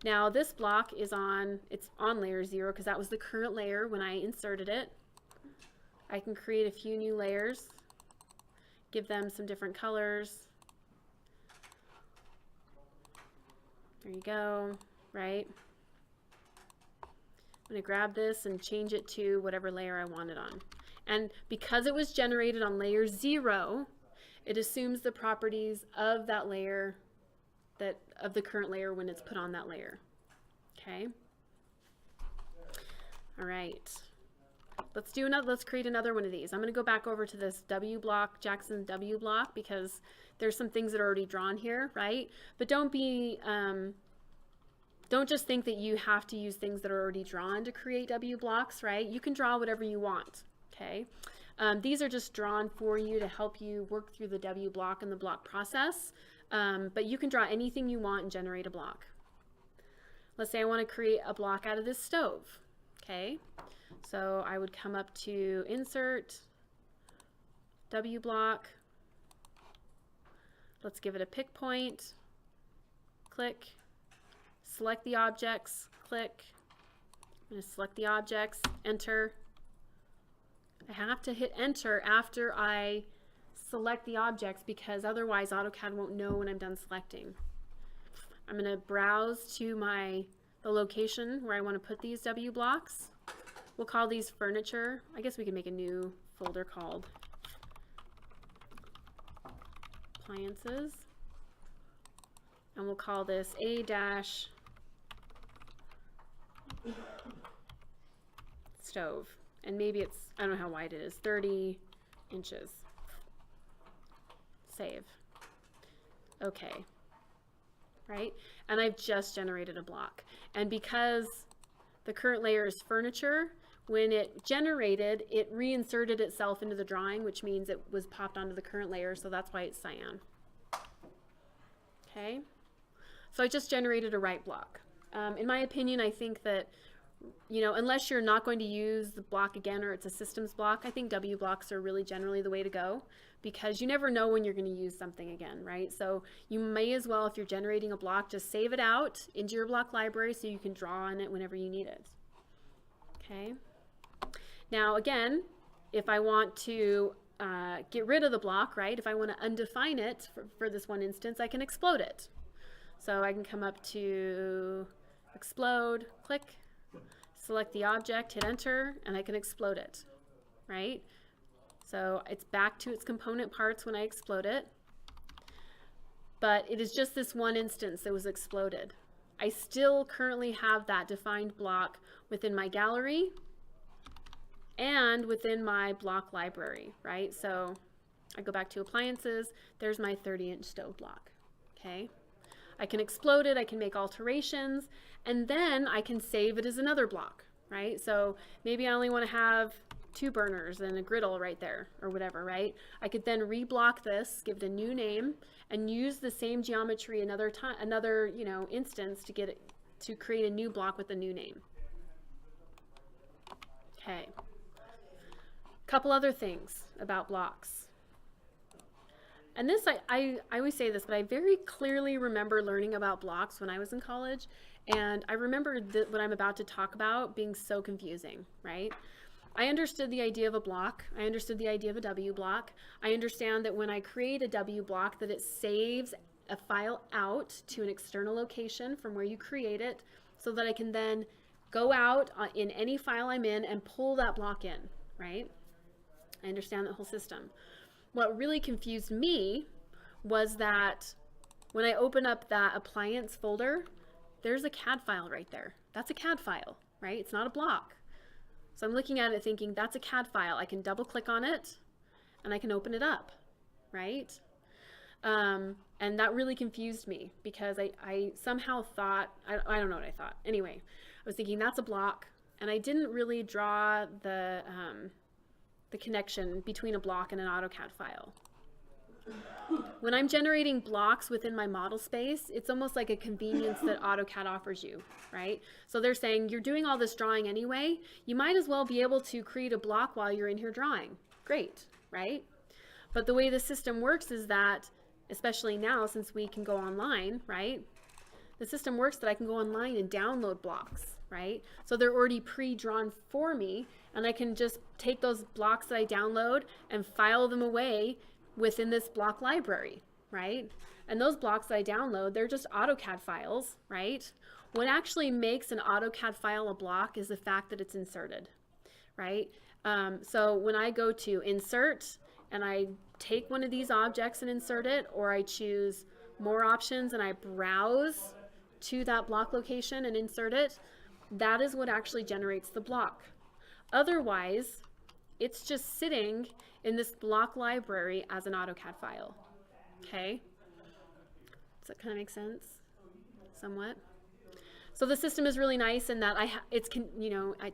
Now this block is on, it's on layer 0 because that was the current layer when I inserted it. I can create a few new layers, give them some different colors. There you go, right? I'm going to grab this and change it to whatever layer I want it on. And because it was generated on layer 0, it assumes the properties of that layer, of the current layer when it's put on that layer. Okay. All right. Let's create another one of these. I'm going to go back over to this W block, Jackson W block, because there's some things that are already drawn here, right? But don't just think that you have to use things that are already drawn to create W blocks, right? You can draw whatever you want, okay? These are just drawn for you to help you work through the W block and the block process, but you can draw anything you want and generate a block. Let's say I want to create a block out of this stove, okay? So I would come up to Insert, W block. Let's give it a pick point, click. Select the objects, click. I'm going to select the objects, enter. I have to hit enter after I select the objects because otherwise AutoCAD won't know when I'm done selecting. I'm going to browse to the location where I want to put these W blocks. We'll call these furniture. I guess we can make a new folder called appliances. And we'll call this A-stove. And maybe it's, I don't know how wide it is, 30 inches. Save. Okay. Right? And I've just generated a block. And because the current layer is furniture, when it generated, it reinserted itself into the drawing, which means it was popped onto the current layer, so that's why it's cyan. Okay? So I just generated a right block. In my opinion, I think that, you know, unless you're not going to use the block again or it's a systems block, I think W blocks are really generally the way to go because you never know when you're going to use something again, right? So you may as well, if you're generating a block, just save it out into your block library so you can draw on it whenever you need it. Okay. Now again, if I want to get rid of the block, right? If I want to undefine it for this one instance, I can explode it. So I can come up to explode, click, select the object, hit enter, and I can explode it, right? So it's back to its component parts when I explode it. But it is just this one instance that was exploded. I still currently have that defined block within my gallery and within my block library, right? So I go back to appliances, there's my 30-inch stove block, okay? I can explode it, I can make alterations, and then I can save it as another block, right? So maybe I only want to have 2 burners and a griddle right there or whatever, right? I could then reblock this, give it a new name, and use the same geometry another instance to get it to create a new block with a new name. Okay. Couple other things about blocks. And this, I always say this, but I very clearly remember learning about blocks when I was in college. And I remember what I'm about to talk about being so confusing, right? I understood the idea of a block. I understood the idea of a W block. I understand that when I create a W block that it saves a file out to an external location from where you create it so that I can then go out in any file I'm in and pull that block in, right? I understand that whole system. What really confused me was that when I open up that appliance folder, there's a CAD file right there. That's a CAD file, right? It's not a block. So I'm looking at it thinking, that's a CAD file. I can double click on it and I can open it up, right? And that really confused me because I somehow thought, I don't know what I thought. Anyway, I was thinking that's a block and I didn't really draw the connection between a block and an AutoCAD file. When I'm generating blocks within my model space, it's almost like a convenience that AutoCAD offers you, right? So they're saying you're doing all this drawing anyway, you might as well be able to create a block while you're in here drawing. Great, right? But the way the system works is that, especially now since we can go online, right? the system works that I can go online and download blocks, right? So they're already pre-drawn for me, and I can just take those blocks that I download and file them away within this block library, right? And those blocks that I download, they're just AutoCAD files, right? What actually makes an AutoCAD file a block is the fact that it's inserted, right? So when I go to insert and I take one of these objects and insert it, or I choose more options and I browse to that block location and insert it, that is what actually generates the block. Otherwise, it's just sitting in this block library as an AutoCAD file. Okay? Does that kind of make sense? Somewhat? So the system is really nice in that it's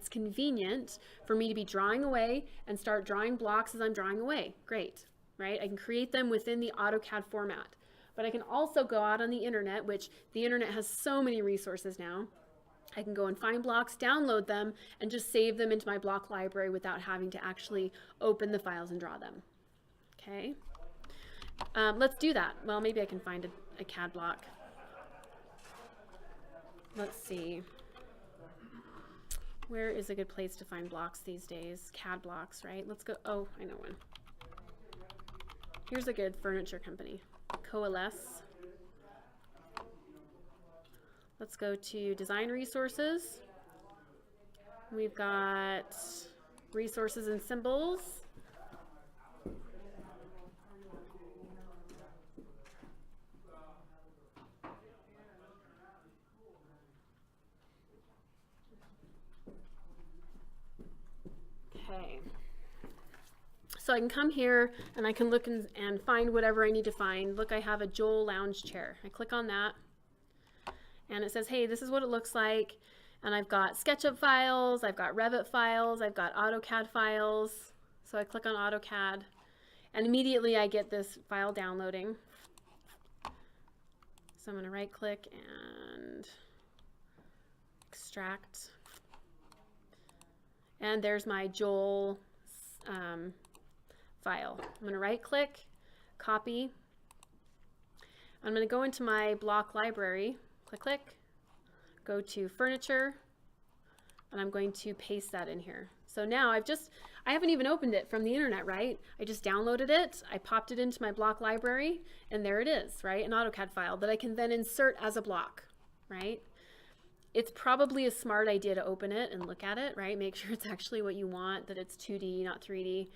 convenient for me to be drawing away and start drawing blocks as I'm drawing away. Great, right? I can create them within the AutoCAD format. But I can also go out on the internet, which the internet has so many resources now. I can go and find blocks, download them, and just save them into my block library without having to actually open the files and draw them. Okay? Let's do that. Well, maybe I can find a CAD block. Let's see. Where is a good place to find blocks these days? CAD blocks, right? Let's go. Oh, I know one. Here's a good furniture company. Coalesce. Let's go to design resources. We've got resources and symbols. Okay. So I can come here and I can look and find whatever I need to find. Look, I have a Joel lounge chair. I click on that and it says, hey, this is what it looks like. And I've got SketchUp files, I've got Revit files, I've got AutoCAD files. So I click on AutoCAD and immediately I get this file downloading. So I'm going to right click and extract. And there's my Joel file. I'm going to right click, copy. I'm going to go into my block library, click, go to furniture, and I'm going to paste that in here. So now I haven't even opened it from the internet, right? I just downloaded it, I popped it into my block library, and there it is, right? An AutoCAD file that I can then insert as a block, right? It's probably a smart idea to open it and look at it, right? Make sure it's actually what you want, that it's 2D, not 3D.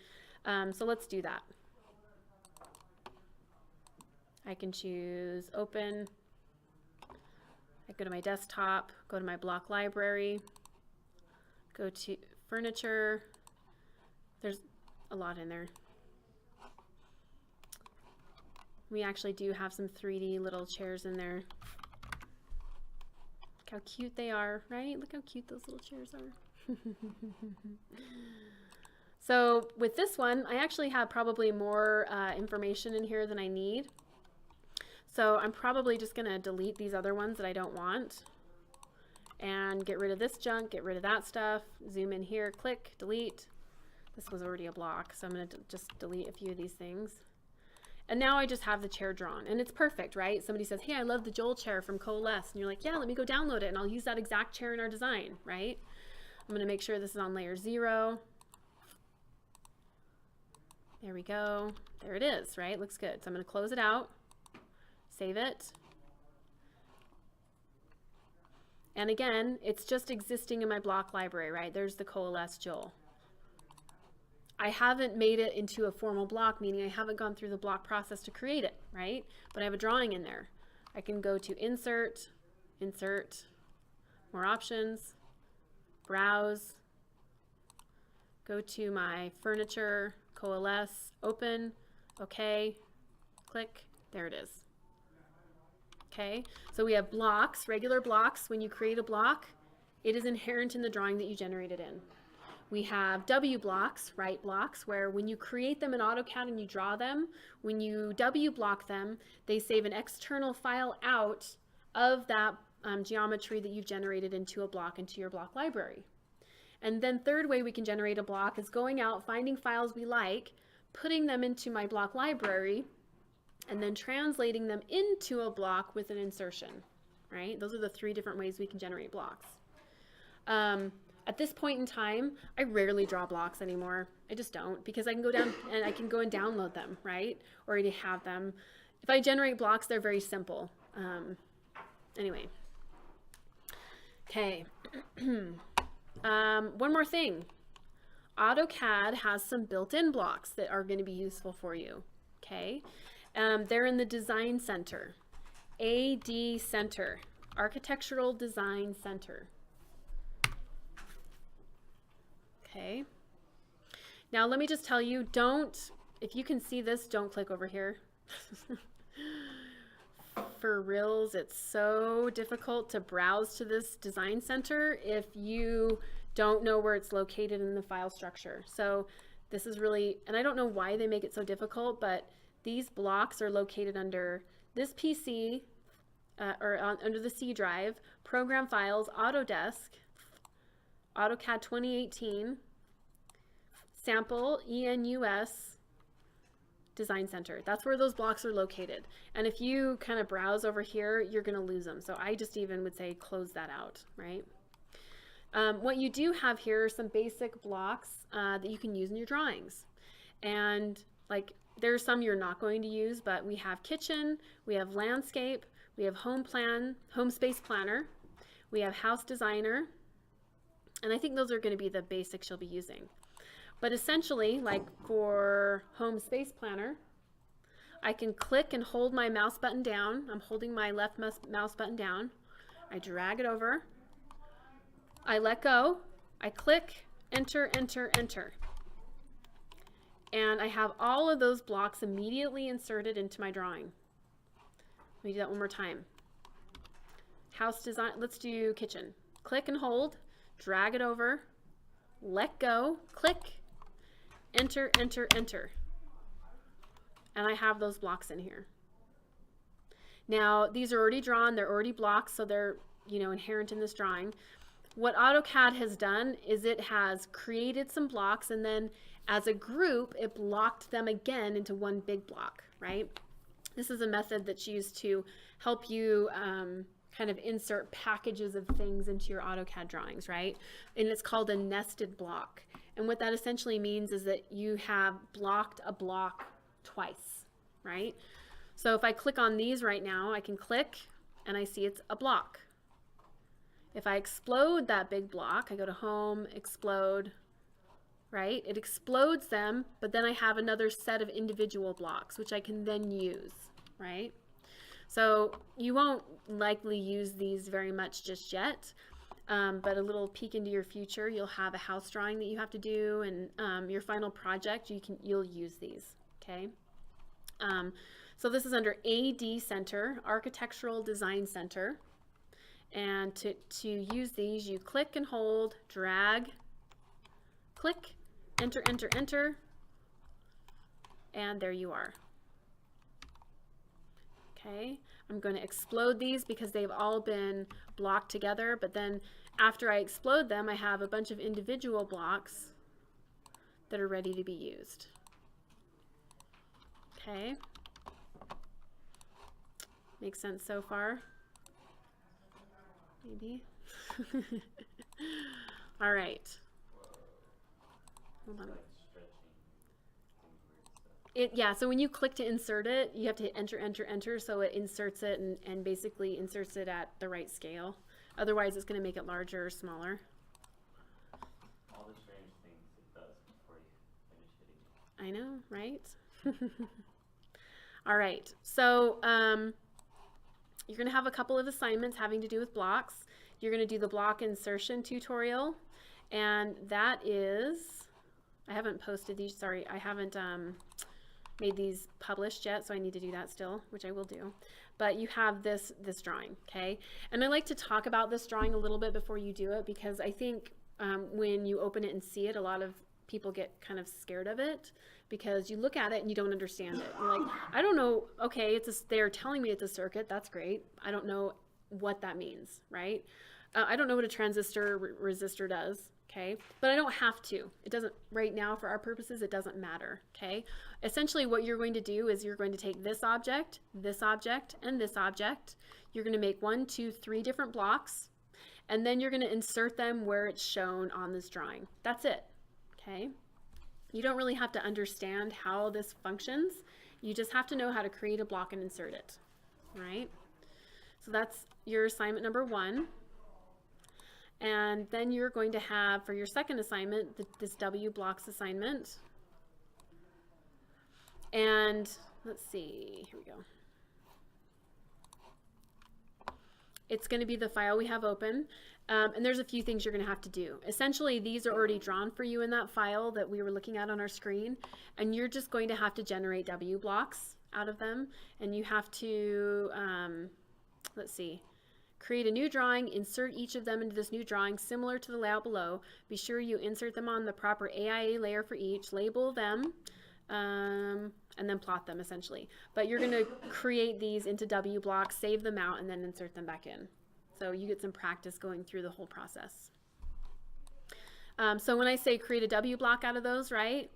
So let's do that. I can choose open. I go to my desktop, go to my block library, go to furniture. There's a lot in there. We actually do have some 3D little chairs in there. Look how cute they are, right? Look how cute those little chairs are. So with this one, I actually have probably more information in here than I need. So I'm probably just gonna delete these other ones that I don't want and get rid of this junk, get rid of that stuff, zoom in here, click, delete. This was already a block, so I'm gonna just delete a few of these things. And now I just have the chair drawn, and it's perfect, right? Somebody says, hey, I love the Joel chair from Coalesce, and you're like, yeah, let me go download it, and I'll use that exact chair in our design, right? I'm gonna make sure this is on layer 0. There we go. There it is, right? Looks good. So I'm gonna close it out, save it. And again, it's just existing in my block library, right? There's the Coalesce Joel. I haven't made it into a formal block, meaning I haven't gone through the block process to create it, right? But I have a drawing in there. I can go to insert, insert, more options, browse, go to my furniture, Coalesce, open, okay, click, there it is. Okay, so we have blocks, regular blocks. When you create a block, it is inherent in the drawing that you generated in. We have W blocks, right blocks, where when you create them in AutoCAD and you draw them, when you W block them, they save an external file out of that geometry that you've generated into a block, into your block library. And then third way we can generate a block is going out, finding files we like, putting them into my block library, and then translating them into a block with an insertion. right? Those are the 3 different ways we can generate blocks. At this point in time, I rarely draw blocks anymore. I just don't, because I can go down and I can go and download them, right? Or already have them. If I generate blocks, they're very simple. Anyway. Okay. One more thing. AutoCAD has some built-in blocks that are going to be useful for you. Okay. They're in the Design Center. AD Center. Architectural Design Center. Okay. Now let me just tell you, if you can see this, don't click over here. For reals, it's so difficult to browse to this design center if you don't know where it's located in the file structure. So this is really, and I don't know why they make it so difficult, but these blocks are located under this PC, under the C drive, Program Files, Autodesk, AutoCAD 2018, Sample, ENUS, Design Center. That's where those blocks are located. And if you kind of browse over here, you're going to lose them. So I just even would say close that out, right? What you do have here are some basic blocks that you can use in your drawings. And like there's some you're not going to use, but we have kitchen, we have landscape, we have home space planner, we have house designer, and I think those are going to be the basics you'll be using. But essentially, like for home space planner, I can click and hold my mouse button down. I'm holding my left mouse button down. I drag it over. I let go. I click, enter, enter, enter. And I have all of those blocks immediately inserted into my drawing. Let me do that one more time. House design, let's do kitchen. Click and hold, drag it over, let go, click, enter, enter, enter. And I have those blocks in here. Now, these are already drawn, they're already blocked, so they're, inherent in this drawing. What AutoCAD has done is it has created some blocks, and then as a group, it blocked them again into one big block, right? This is a method that's used to help you kind of insert packages of things into your AutoCAD drawings, right? And it's called a nested block. And what that essentially means is that you have blocked a block twice, right? So if I click on these right now, I can click and I see it's a block. If I explode that big block, I go to Home, Explode, right? It explodes them, but then I have another set of individual blocks, which I can then use, right? So you won't likely use these very much just yet, but a little peek into your future, you'll have a house drawing that you have to do, and your final project, you'll use these, okay? So this is under AD Center, Architectural Design Center. And to use these, you click and hold, drag, click, enter, enter, enter, and there you are. Okay, I'm going to explode these because they've all been blocked together, but then after I explode them, I have a bunch of individual blocks that are ready to be used. Okay, makes sense so far? Maybe. All right. Hold on. Yeah, so when you click to insert it, you have to hit enter, enter, enter, so it inserts it and basically inserts it at the right scale. Otherwise, it's going to make it larger or smaller. All the strange things it does before you finish hitting it. I know, right? All right, so you're going to have a couple of assignments having to do with blocks. You're going to do the block insertion tutorial, and that is, I haven't posted these, sorry, I haven't made these published yet, so I need to do that still, which I will do. But you have this drawing, okay? And I like to talk about this drawing a little bit before you do it, because I think when you open it and see it, a lot of people get kind of scared of it, because you look at it and you don't understand it. You're like, I don't know, okay, they're telling me it's a circuit, that's great. I don't know what that means, right? I don't know what a transistor resistor does. okay? But I don't have to. It doesn't, right now for our purposes, it doesn't matter, okay? Essentially what you're going to do is you're going to take this object, and this object. You're going to make 1, 2, 3 different blocks, and then you're going to insert them where it's shown on this drawing. That's it, okay? You don't really have to understand how this functions. You just have to know how to create a block and insert it, all right? So that's your assignment number 1. And then you're going to have, for your second assignment, this wblocks assignment. And let's see, here we go. It's going to be the file we have open. And there's a few things you're going to have to do. Essentially, these are already drawn for you in that file that we were looking at on our screen. And you're just going to have to generate wblocks out of them. And you have to, let's see, create a new drawing, insert each of them into this new drawing similar to the layout below. Be sure you insert them on the proper AIA layer for each, label them, and then plot them essentially. But you're going to create these into wblocks, save them out, and then insert them back in. So you get some practice going through the whole process. So when I say create a wblock out of those, right,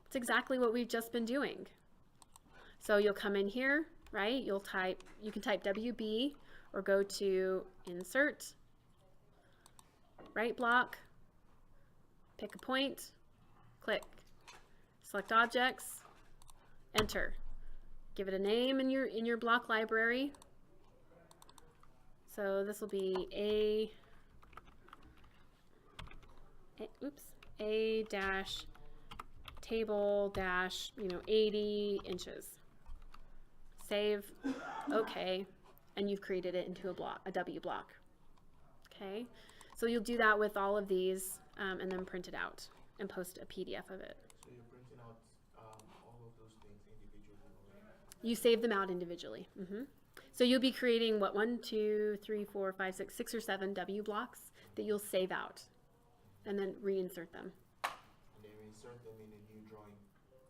it's exactly what we've just been doing. So you'll come in here, right, you can type WB, or go to Insert, Right Block, pick a point, click, select Objects, Enter. Give it a name in your block library. So this will be A dash table dash 80 inches. Save, okay, and you've created it into a W block. Okay, so you'll do that with all of these and then print it out and post a PDF of it. So you're printing out all of those things individually already? You save them out individually. So you'll be creating what, 1, 2, 3, 4, 5, 6, 6 or 7 W blocks that you'll save out and then reinsert them. And then insert them in a new drawing.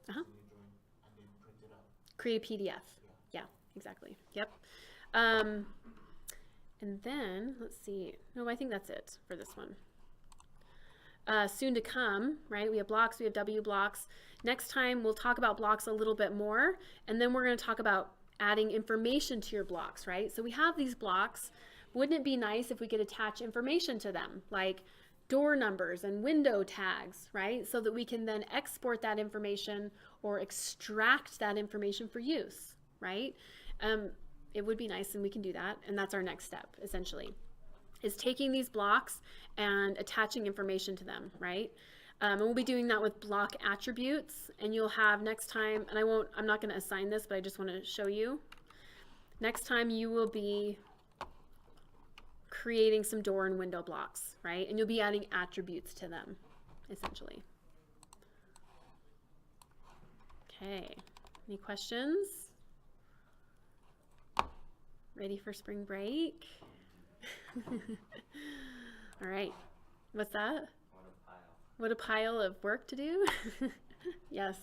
Uh-huh. A new drawing, and then print it out. Create a PDF. Yeah, exactly. Yep. And then, let's see. No, I think that's it for this one. Soon to come, right? We have blocks, we have W blocks. Next time we'll talk about blocks a little bit more, and then we're going to talk about adding information to your blocks, right? So we have these blocks. Wouldn't it be nice if we could attach information to them, like door numbers and window tags, right? So that we can then export that information or extract that information for use, right? It would be nice, and we can do that, and that's our next step, essentially, is taking these blocks and attaching information to them, right? And we'll be doing that with block attributes, and you'll have next time, and I'm not going to assign this, but I just want to show you. Next time you will be creating some door and window blocks, right? And you'll be adding attributes to them, essentially. Okay, any questions? Ready for spring break? All right, what's that? What a pile. What a pile of work to do. Yes.